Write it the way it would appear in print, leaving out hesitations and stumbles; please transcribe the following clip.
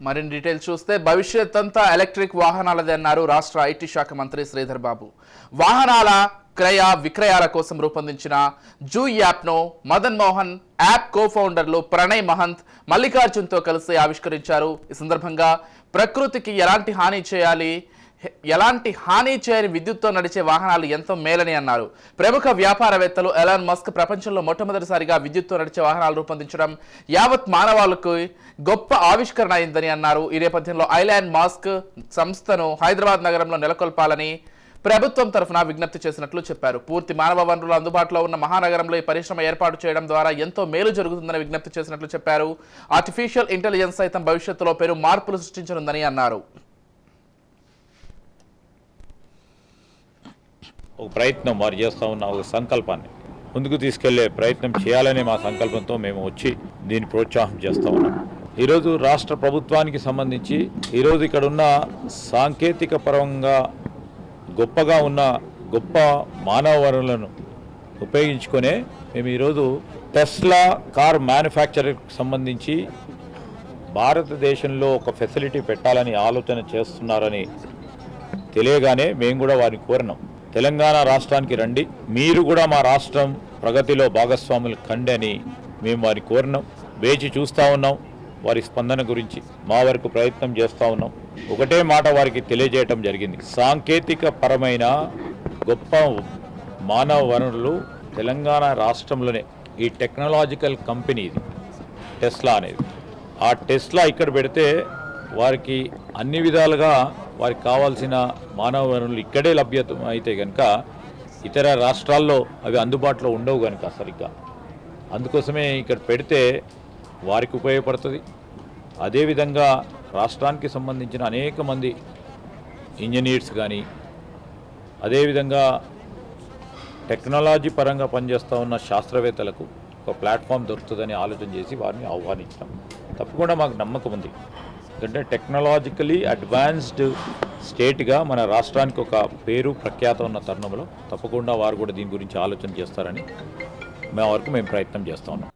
మరిన్ని డీటెయిల్స్ చూస్తే భవిష్యత్ అంతా ఎలక్ట్రిక్ వాహనాలదే అన్నారు రాష్ట్ర ఐటీ శాఖ మంత్రి శ్రీధర్ బాబు. వాహనాల క్రయ విక్రయాల కోసం రూపొందించిన జూ యాప్ను మదన్ మోహన్ యాప్ కో-ఫౌండర్లు ప్రణయ్ మహంత్, మల్లికార్జున్తో కలిసి ఆవిష్కరించారు. ఈ సందర్భంగా ప్రకృతికి ఎలాంటి హాని చేయని విద్యుత్తో నడిచే వాహనాలు ఎంతో మేలని అన్నారు. ప్రముఖ వ్యాపారవేత్తలు ఎలాన్ మస్క్ ప్రపంచంలో మొట్టమొదటిసారిగా విద్యుత్తో నడిచే వాహనాలు రూపొందించడం యావత్ మానవాళికి గొప్ప ఆవిష్కరణ అయిందని అన్నారు. ఈ నేపథ్యంలో ఎలాన్ మస్క్ సంస్థను హైదరాబాద్ నగరంలో నెలకొల్పాలని ప్రభుత్వం తరఫున విజ్ఞప్తి చేసినట్లు చెప్పారు. పూర్తి మానవ వనరులు అందుబాటులో ఉన్న మహానగరంలో ఈ పరిశ్రమ ఏర్పాటు చేయడం ద్వారా ఎంతో మేలు జరుగుతుందని విజ్ఞప్తి చేసినట్లు చెప్పారు. ఆర్టిఫిషియల్ ఇంటెలిజెన్స్ సైతం భవిష్యత్తులో పెను మార్పులు సృష్టించనుందని అన్నారు. ఒక ప్రయత్నం వారు చేస్తూ ఉన్న ఒక సంకల్పాన్ని ముందుకు తీసుకెళ్లే ప్రయత్నం చేయాలనే మా సంకల్పంతో మేము వచ్చి దీన్ని ప్రోత్సాహం చేస్తూ ఉన్నాం. ఈరోజు రాష్ట్ర ప్రభుత్వానికి సంబంధించి ఈరోజు ఇక్కడ ఉన్న సాంకేతిక పరంగా గొప్పగా ఉన్న గొప్ప మానవ వనరులను ఉపయోగించుకొనే మేము ఈరోజు టెస్లా కార్ మ్యానుఫ్యాక్చరింగ్కి సంబంధించి భారతదేశంలో ఒక ఫెసిలిటీ పెట్టాలని ఆలోచన చేస్తున్నారని తెలియగానే మేము కూడా వారిని కోరినాం. తెలంగాణ రాష్ట్రానికి రండి, మీరు కూడా మా రాష్ట్రం ప్రగతిలో భాగస్వాములు కండి అని మేము వారిని కోరినాం. వేచి చూస్తూ ఉన్నాం. వారి స్పందన గురించి మా వరకు ప్రయత్నం చేస్తూ ఉన్నాం. ఒకటే మాట వారికి తెలియజేయటం జరిగింది. సాంకేతిక పరమైన గొప్ప మానవ వనరులు తెలంగాణ రాష్ట్రంలోనే ఈ టెక్నాలజికల్ కంపెనీ ఇది టెస్లా అనేది. ఆ టెస్లా ఇక్కడ పెడితే వారికి అన్ని విధాలుగా వారికి కావాల్సిన మానవ వనరులు ఇక్కడే లభ్యత అయితే కనుక ఇతర రాష్ట్రాల్లో అవి అందుబాటులో ఉండవు కనుక సరిగ్గా అందుకోసమే ఇక్కడ పెడితే వారికి ఉపయోగపడుతుంది. అదేవిధంగా రాష్ట్రానికి సంబంధించిన అనేక మంది ఇంజనీర్స్ కానీ అదేవిధంగా టెక్నాలజీ పరంగా పనిచేస్తూ ఉన్న శాస్త్రవేత్తలకు ఒక ప్లాట్ఫామ్ దొరుకుతుందని ఆలోచన చేసి వారిని ఆహ్వానించాం. తప్పకుండా మాకు నమ్మకం ఉంది. ఎందుకంటే టెక్నాలజికలీ అడ్వాన్స్డ్ స్టేట్గా మన రాష్ట్రానికి ఒక పేరు ప్రఖ్యాత ఉన్న తరుణంలో తప్పకుండా వారు కూడా దీని గురించి ఆలోచన చేస్తారని వరకు మేము ప్రయత్నం చేస్తూ ఉన్నాం.